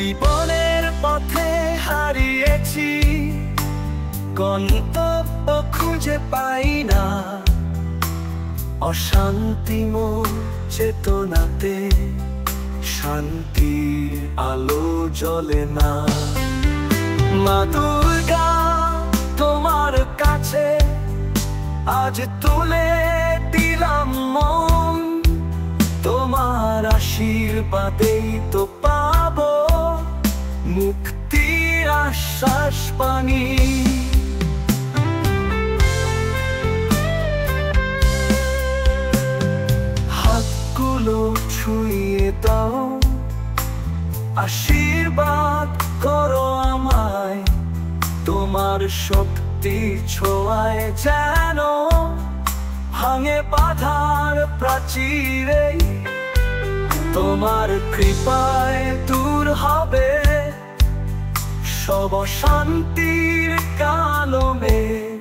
জীবনের পথে হারিয়েছি, গন্তব্য খুঁজে পাই না। অশান্তি মোর চেতনাতে, শান্তির আলো জ্বলে না। মা দুর্গা, তোমার কাছে আজ তুলে দিলাম মন। তোমার আশীর্বাদেই তো পাবো মুক্তির আশ্বাস পানি। হাতগুলো ছুঁয়ে দাও, আশীর্বাদ করো আমায়। তোমার শক্তি ছোঁয়ায় যেন ভাঙে বাধার প্রাচীরে। তোমার কৃপায় দূর হবে সব অশান্তির কালো মেঘ।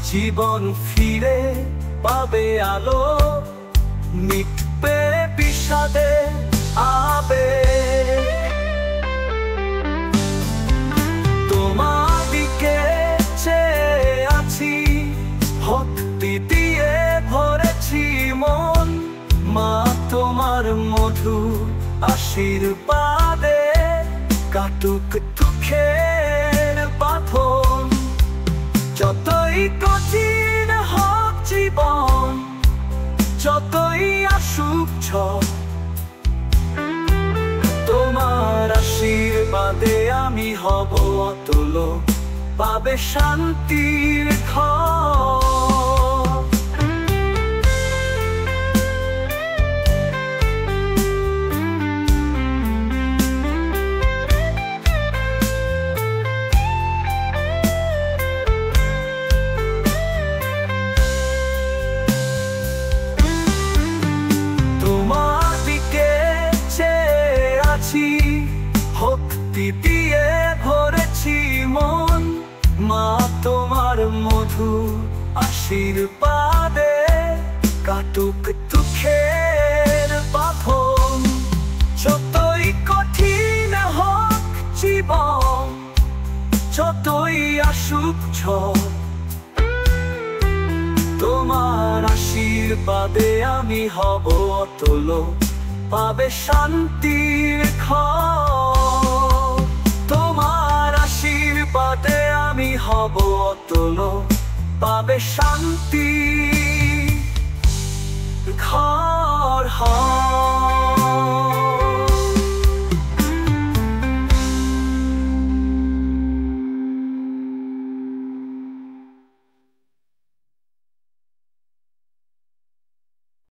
জীবন ফিরে পাবে আলো, মিটবে বিষাদে আবেগ। তোমার দিকে চেয়ে আছি, ভক্তি দিয়ে ভরেছি মন। মা তোমার মধু আশীর্বাদে কাটুক দুঃখের বাঁধন। যতই কঠিন হোক জীবন, যতই আসুক ঝড়, তোমার আশীর্বাদে আমি হব অতুল, পাবে শান্তির ঘর। ভক্তি দিয়ে ভরেছি মন। মা তোমার মধু আশীর্বাদে কাটুক দুঃখের বাঁধন। যতই কঠিন হোক জীবন, যতই আসুক ঝড়, তোমার আশীর্বাদে আমি হব অতুল, পাবে শান্তির ঘর। তোমার আশীর্বাদে আমি হব অতুল, পাবে শান্তি ঘর।